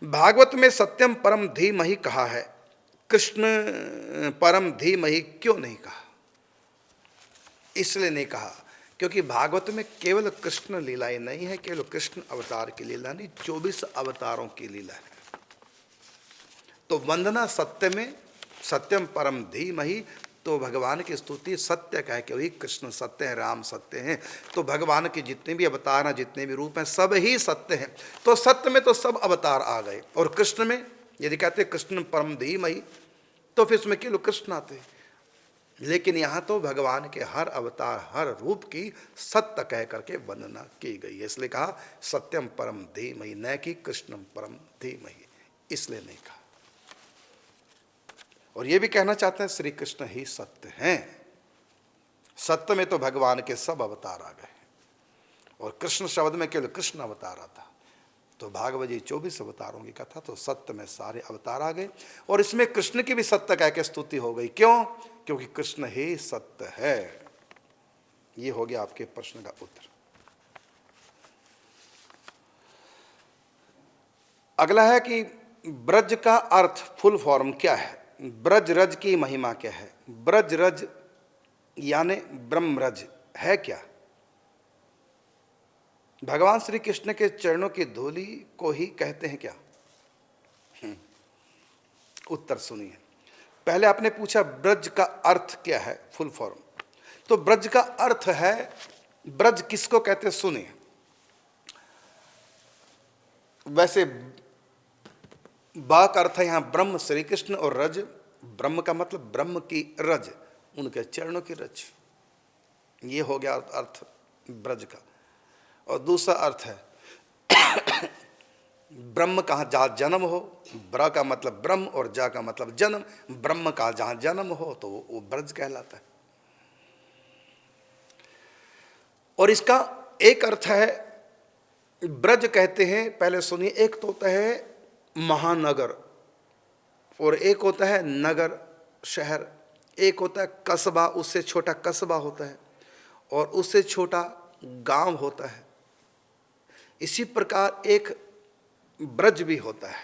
भागवत में सत्यम परम धीमहि कहा है, कृष्ण परम धीमहि क्यों नहीं कहा? इसलिए नहीं कहा क्योंकि भागवत में केवल कृष्ण लीलाएं नहीं है, केवल कृष्ण अवतार की लीला नहीं, 24 अवतारों की लीला है। तो वंदना सत्य में, सत्यम परम धीमहि, तो भगवान की स्तुति सत्य का है कि वही कृष्ण सत्य है, राम सत्य हैं। तो भगवान के जितने भी अवतार हैं, जितने भी रूप हैं, सब ही सत्य हैं। तो सत्य में तो सब अवतार आ गए। और कृष्ण में यदि कहते कृष्ण परम धीमहि, तो फिर उसमें केवल कृष्ण आते। लेकिन यहाँ तो भगवान के हर अवतार, हर रूप की सत्य कह करके वंदना की गई है। इसलिए कहा सत्यम परम धीमहि, न कि कृष्णम परम धीमहि, इसलिए नहीं कहा। और ये भी कहना चाहते हैं श्री कृष्ण ही सत्य हैं। सत्य में तो भगवान के सब अवतार आ गए, और कृष्ण शब्द में केवल कृष्ण अवतार आता। तो भागवत जी 24 अवतारों की कथा, तो सत्य में सारे अवतार आ गए। और इसमें कृष्ण की भी सत्य कह के स्तुति हो गई। क्यों? क्योंकि कृष्ण ही सत्य है। ये हो गया आपके प्रश्न का उत्तर। अगला है कि ब्रज का अर्थ, फुल फॉर्म क्या है? ब्रज रज की महिमा क्या है? ब्रज रज यानी ब्रह्मरज है क्या? भगवान श्री कृष्ण के चरणों की धूलि को ही कहते हैं क्या? उत्तर सुनिए। पहले आपने पूछा ब्रज का अर्थ क्या है, फुल फॉर्म। तो ब्रज का अर्थ है, ब्रज किसको कहते हैं सुनिए। वैसे बा का अर्थ है यहां ब्रह्म श्री कृष्ण, और रज, ब्रह्म का मतलब ब्रह्म की रज, उनके चरणों की रज। ये हो गया अर्थ ब्रज का। और दूसरा अर्थ है ब्रह्म कहाँ जहाँ जन्म हो, ब्र का मतलब ब्रह्म और जा का मतलब जन्म, ब्रह्म का जहाँ जन्म हो तो वो ब्रज कहलाता है। और इसका एक अर्थ है, ब्रज कहते हैं, पहले सुनिए, एक तो होता है महानगर, और एक होता है नगर, शहर, एक होता है कस्बा, उससे छोटा कस्बा होता है, और उससे छोटा गांव होता है। इसी प्रकार एक ब्रज भी होता है।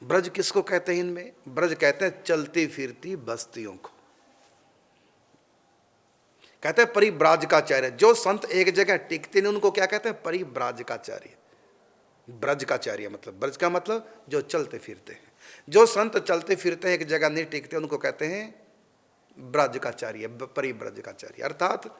ब्रज किसको कहते हैं? इनमें ब्रज कहते हैं चलती फिरती बस्तियों को। कहते हैं परिव्राजकाचार्य। जो संत एक जगह टिकते नहीं उनको क्या कहते हैं? परिव्राजकाचार्य। ब्रजकाचार्य मतलब, ब्रज का मतलब जो चलते फिरते हैं। जो संत चलते फिरते हैं, एक जगह नहीं टिकते, उनको कहते हैं ब्रजकाचार्य, परिव्रजकाचार्य। अर्थात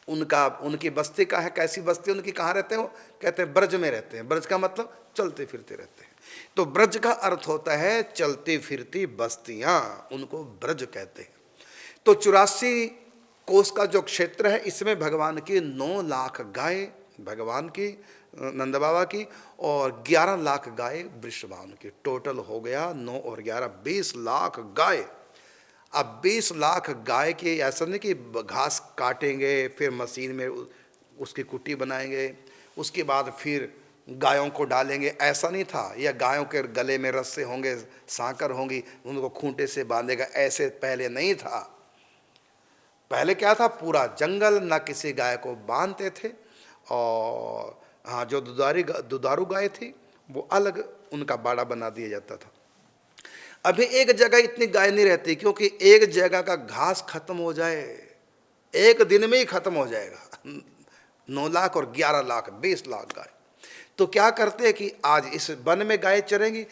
उनकी बस्ती का है, कैसी बस्ती उनकी, कहाँ रहते हैं वो? कहते हैं ब्रज में रहते हैं। ब्रज का मतलब चलते फिरते रहते हैं। तो ब्रज का अर्थ होता है चलती फिरती बस्तियां, उनको ब्रज कहते हैं। तो 84 कोस का जो क्षेत्र है, इसमें भगवान की 9 लाख गाय, भगवान की, नंद बाबा की, और 11 लाख गाय वृषभावन की। टोटल हो गया 9 और 11 20 लाख गाय। अब 20 लाख गाय के ऐसा नहीं कि घास काटेंगे, फिर मशीन में उसकी कुट्टी बनाएंगे, उसके बाद फिर गायों को डालेंगे, ऐसा नहीं था। या गायों के गले में रस्से होंगे, सांकर होंगी, उनको खूंटे से बांधेगा, ऐसे पहले नहीं था। पहले क्या था? पूरा जंगल, ना किसी गाय को बांधते थे। और हाँ, जो दुधारू गाय थी वो अलग उनका बाड़ा बना दिया जाता था। अभी एक जगह इतनी गाय नहीं रहती, क्योंकि एक जगह का घास खत्म हो जाए, एक दिन में ही खत्म हो जाएगा। 9 लाख और 11 लाख, 20 लाख गाय। तो क्या करते हैं कि आज इस वन में गाय चरेंगी,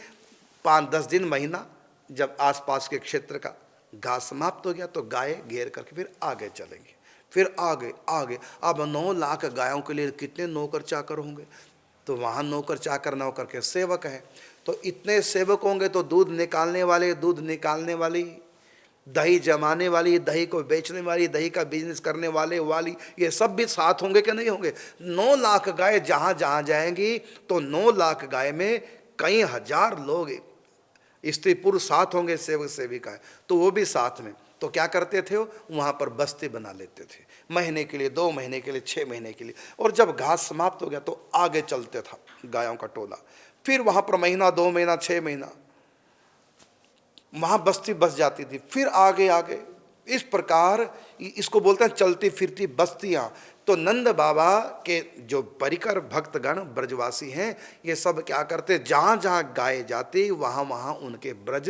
5-10 दिन, महीना, जब आसपास के क्षेत्र का घास समाप्त हो गया तो गाय घेर करके फिर आगे चलेंगे, फिर आगे आगे। अब 9 लाख गायों के लिए कितने नौकर चाकर होंगे? तो वहाँ नौकर चाकर नौकर के सेवक हैं। तो इतने सेवक होंगे तो दूध निकालने वाले, दूध निकालने वाली, दही जमाने वाली, दही को बेचने वाली, दही का बिजनेस करने वाली, ये सब भी साथ होंगे कि नहीं होंगे? 9 लाख गाय जहाँ जहाँ जाएंगी, तो 9 लाख गाय में कई हजार लोग, स्त्री पुरुष साथ होंगे, सेवक सेविकाएं, तो वो भी साथ में। तो क्या करते थे? वो वहाँ पर बस्ती बना लेते थे, महीने के लिए, 2 महीने के लिए, 6 महीने के लिए। और जब घास समाप्त हो गया तो आगे चलते था गायों का टोला, फिर वहाँ पर महीना, 2 महीना, 6 महीना वहाँ बस्ती बस जाती थी, फिर आगे आगे इस प्रकार इसको बोलते हैं चलती फिरती बस्तियां। तो नंद बाबा के जो परिकर भक्तगण ब्रजवासी हैं, ये सब क्या करते, जहां जहां गाए जाते वहां वहां उनके ब्रज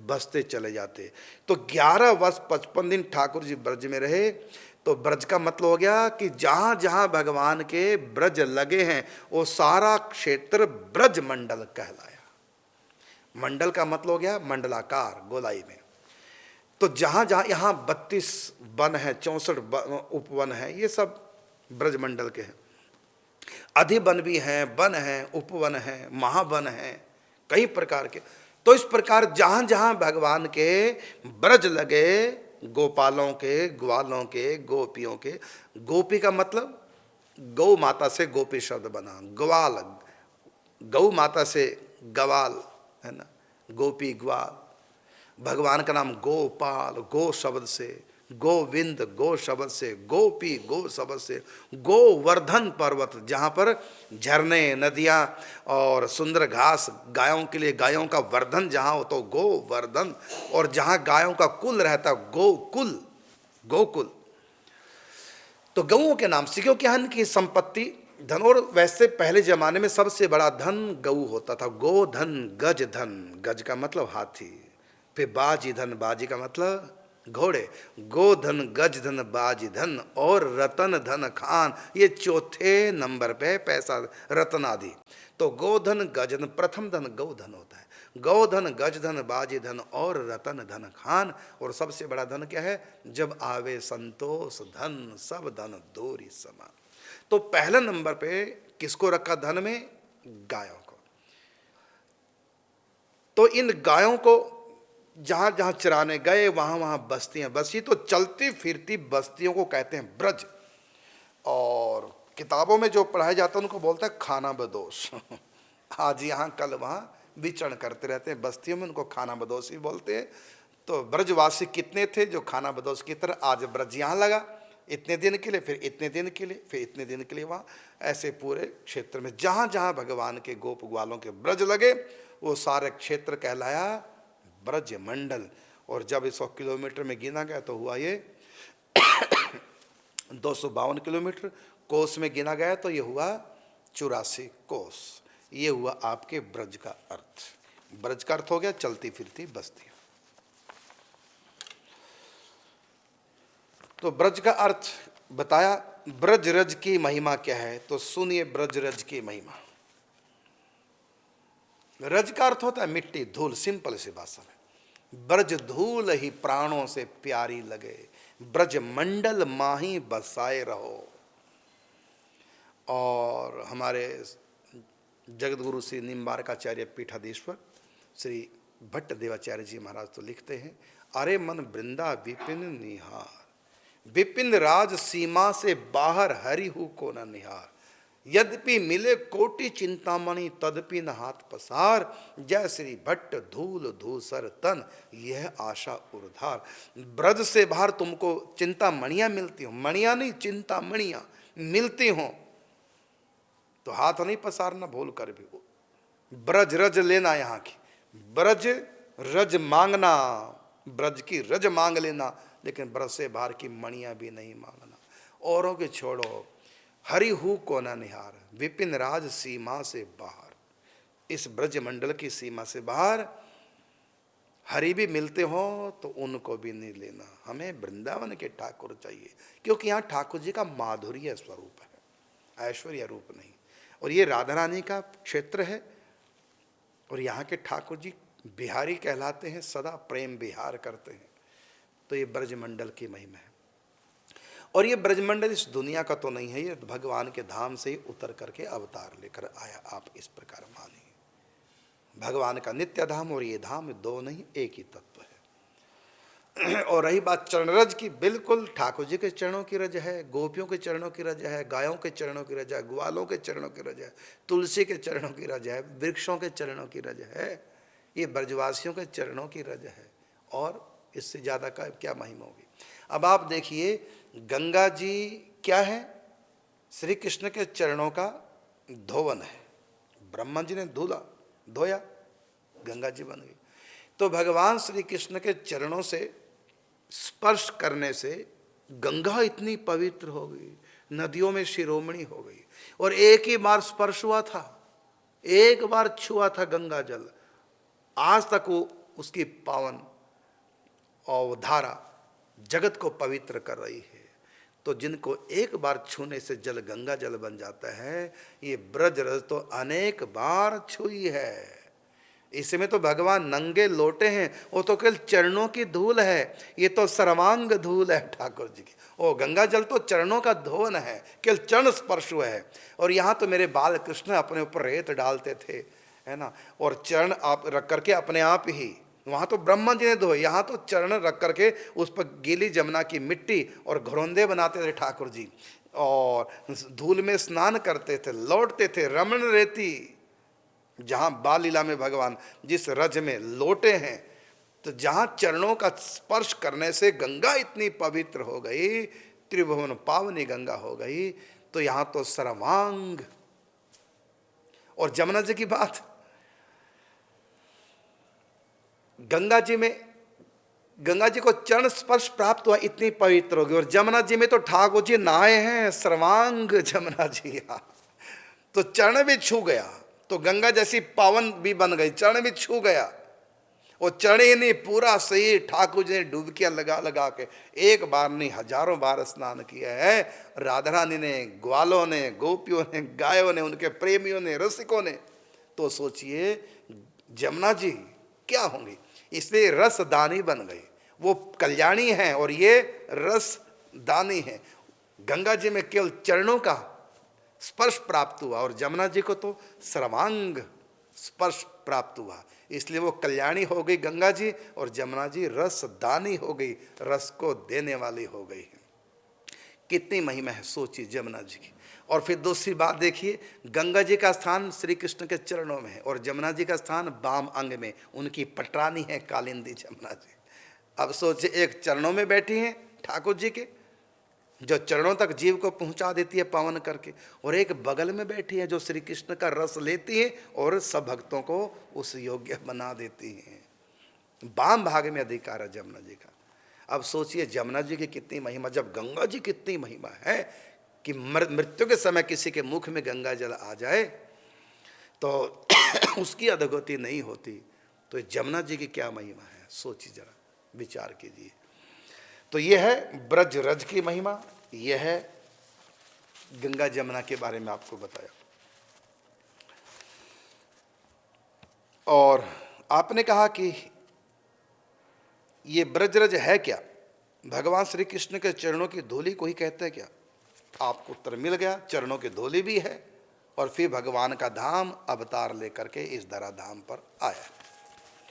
बसते चले जाते। तो 11 वर्ष 55 दिन ठाकुर जी ब्रज में रहे। तो ब्रज का मतलब हो गया कि जहां जहां भगवान के ब्रज लगे हैं वो सारा क्षेत्र ब्रज मंडल कहलाया। मंडल का मतलब हो गया मंडलाकार, गोलाई में। तो जहां जहां यहाँ 32 वन है, 64 उपवन है, ये सब ब्रजमंडल के हैं। अधिवन भी हैं, वन हैं, उपवन हैं, महावन हैं, कई प्रकार के। तो इस प्रकार जहां जहां भगवान के ब्रज लगे, गोपालों के, ग्वालों के, गोपियों के, गोपी का मतलब गौ माता से गोपी शब्द बना, ग्वाल गौ माता से गवाल है ना, गोपी ग्वाल। भगवान का नाम गोपाल, गो शब्द से, गोविंद गो शब्द से, गोपी गो शब्द से, गोवर्धन पर्वत जहाँ पर झरने, नदियाँ और सुंदर घास, गायों के लिए गायों का वर्धन जहाँ हो तो गोवर्धन, और जहाँ गायों का कुल रहता गोकुल, गोकुल। तो गऊओं के नाम से, क्योंकि इनकी संपत्ति धन, और वैसे पहले जमाने में सबसे बड़ा धन गऊ होता था। गोधन, गज धन, गज का मतलब हाथी, फिर बाजी धन, बाजी का मतलब घोड़े, गोधन, गज धन, बाजी धन और रतन धन खान, ये चौथे नंबर पे पैसा, रतन आदि। तो गोधन गजधन, प्रथम धन गौधन होता है, गौधन गजधन बाजी धन और रतन धन खान। और सबसे बड़ा धन क्या है, जब आवे संतोष धन सब धन दोरी समान। तो पहले नंबर पे किसको रखा धन में, गायों को। तो इन गायों को जहां जहां चराने गए वहां वहां बस्तियां बसी। तो चलती फिरती बस्तियों को कहते हैं ब्रज। और किताबों में जो पढ़ाया जाता है उनको बोलता है खाना बदोश। आज यहाँ कल वहाँ विचरण करते रहते हैं बस्तियों में, उनको खाना बदोश ही बोलते हैं। तो ब्रजवासी कितने थे जो खाना बदोश की तरह, आज ब्रज यहाँ लगा इतने दिन के लिए, फिर इतने दिन के लिए, फिर इतने दिन के लिए वहाँ, ऐसे पूरे क्षेत्र में जहाँ जहाँ भगवान के गोप ग्वालों के ब्रज लगे वो सारे क्षेत्र कहलाया ब्रज मंडल। और जब 100 किलोमीटर में गिना गया तो हुआ ये 252 किलोमीटर। कोस में गिना गया तो ये हुआ 84 कोस। ये हुआ आपके ब्रज का अर्थ। ब्रज का अर्थ हो गया चलती फिरती बस्ती। तो ब्रज का अर्थ बताया। ब्रज रज की महिमा क्या है, तो सुनिए ब्रज रज की महिमा। रज का अर्थ होता है मिट्टी, धूल, सिंपल सी भाषा में। ब्रज धूल ही प्राणों से प्यारी लगे, ब्रज मंडल माही बसाए रहो। और हमारे जगत गुरु श्री निम्बारकाचार्य पीठाधीश्वर श्री भट्ट देवाचार्य जी महाराज तो लिखते हैं, अरे मन वृंदा विपिन निहार, विपिन राज सीमा से बाहर हरिहु को न निहार। यद्यपि मिले कोटि चिंतामणि तदपि न हाथ पसार, जय श्री भट्ट धूल धूसर तन यह आशा उर्धार। ब्रज से बाहर तुमको चिंतामणियां मिलती हो, मणियां नहीं चिंतामणियां मिलती हो तो हाथ नहीं पसारना भूल कर भी। ब्रज रज लेना, यहाँ की ब्रज रज मांगना, ब्रज की रज मांग लेना, लेकिन ब्रज से बाहर की मणियां भी नहीं मांगना। औरों के छोड़ो, हरिहु को न निहार, विपिन राज सीमा से बाहर। इस ब्रज मंडल की सीमा से बाहर हरि भी मिलते हो तो उनको भी नहीं लेना। हमें वृंदावन के ठाकुर चाहिए, क्योंकि यहाँ ठाकुर जी का माधुर्य स्वरूप है, ऐश्वर्य रूप नहीं। और ये राधा रानी का क्षेत्र है और यहाँ के ठाकुर जी बिहारी कहलाते हैं, सदा प्रेम विहार करते हैं। तो ये ब्रजमंडल की महिमा है। और ये ब्रजमंडल इस दुनिया का तो नहीं है, ये भगवान के धाम से ही उतर करके अवतार लेकर आया। आप इस प्रकार मानिए, भगवान का नित्य धाम और ये धाम दो नहीं, एक ही तत्व है। और रही बात चरण रज की, बिल्कुल ठाकुर जी के चरणों की रज है, गोपियों के चरणों की रज है, गायों के चरणों की रज है, ग्वालों के चरणों की रज है, तुलसी के चरणों की रज है, वृक्षों के चरणों की रज है। ये ब्रजवासियों के चरणों की रज है, और इससे ज़्यादा का क्या महिमा होगी। अब आप देखिए, गंगा जी क्या है, श्री कृष्ण के चरणों का धोवन है। ब्रह्मा जी ने धोया, गंगा जी बन गई। तो भगवान श्री कृष्ण के चरणों से स्पर्श करने से गंगा इतनी पवित्र हो गई, नदियों में शिरोमणि हो गई। और एक ही बार स्पर्श हुआ था, एक बार छुआ था गंगा जल, आज तक वो उसकी पावन और धारा जगत को पवित्र कर रही है। तो जिनको एक बार छूने से जल गंगा जल बन जाता है, ये ब्रज रज तो अनेक बार छुई है। इसमें तो भगवान नंगे लोटे हैं, वो तो केवल चरणों की धूल है, ये तो सर्वांग धूल है ठाकुर जी की। ओ गंगा जल तो चरणों का धोवन है, केवल चरण स्पर्श हुआ है। और यहाँ तो मेरे बाल कृष्ण अपने ऊपर रेत डालते थे, है ना, और चरण आप रख करके अपने आप ही, वहाँ तो ब्रह्मा जी ने धोए, यहाँ तो चरण रख करके उस पर गीली जमुना की मिट्टी और घरौंदे बनाते थे ठाकुर जी, और धूल में स्नान करते थे, लौटते थे। रमण रेती, जहाँ बाल लीला में भगवान जिस रज में लोटे हैं, तो जहाँ चरणों का स्पर्श करने से गंगा इतनी पवित्र हो गई, त्रिभुवन पावनी गंगा हो गई, तो यहाँ तो सर्वांग। और जमुना जी की बात, गंगा जी में, गंगा जी को चरण स्पर्श प्राप्त हुआ, इतनी पवित्र होगी। और जमुना जी में तो ठाकुर जी नहाए हैं, सर्वांग जमुना जी, तो चरण भी छू गया, तो गंगा जैसी पावन भी बन गई, चरण भी छू गया। और चरण ही नहीं, पूरा शरीर ठाकुर जी ने डुबकियां लगा लगा के, एक बार नहीं हजारों बार स्नान किया है। राधा रानी ने, ग्वालों ने, गोपियों ने, गायों ने, उनके प्रेमियों ने, रसिकों ने। तो सोचिए जमुना जी क्या होंगी, इसलिए रसदानी बन गई। वो कल्याणी है और ये रसदानी है। गंगा जी में केवल चरणों का स्पर्श प्राप्त हुआ, और जमुना जी को तो सर्वांग स्पर्श प्राप्त हुआ, इसलिए वो कल्याणी हो गई गंगा जी, और जमुना जी रसदानी हो गई, रस को देने वाली हो गई। कितनी महिमा है सोचिए जमुना जी की। और फिर दूसरी बात देखिए, गंगा जी का स्थान श्री कृष्ण के चरणों में है, और जमुना जी का स्थान वाम अंग में, उनकी पटरानी है कालिंदी जमुना जी। अब सोचिए, एक चरणों में बैठी हैं ठाकुर जी के, जो चरणों तक जीव को पहुंचा देती है पावन करके, और एक बगल में बैठी है जो श्री कृष्ण का रस लेती है और सब भक्तों को उस योग्य बना देती हैं। वाम भाग में अधिकार है जमुना जी का। अब सोचिए जमुना जी की कितनी महिमा, जब गंगा जी कितनी महिमा है कि मृत्यु के समय किसी के मुख में गंगा जल आ जाए तो उसकी अधोगति नहीं होती, तो जमुना जी की क्या महिमा है, सोचिए जरा, विचार कीजिए। तो यह है ब्रज रज की महिमा, यह है गंगा जमुना के बारे में आपको बताया। और आपने कहा कि ये ब्रज रज है क्या, भगवान श्री कृष्ण के चरणों की धूली को ही कहते हैं क्या? आपको उत्तर मिल गया, चरणों की धूली भी है, और फिर भगवान का धाम अवतार लेकर के इस धरा धाम पर आया।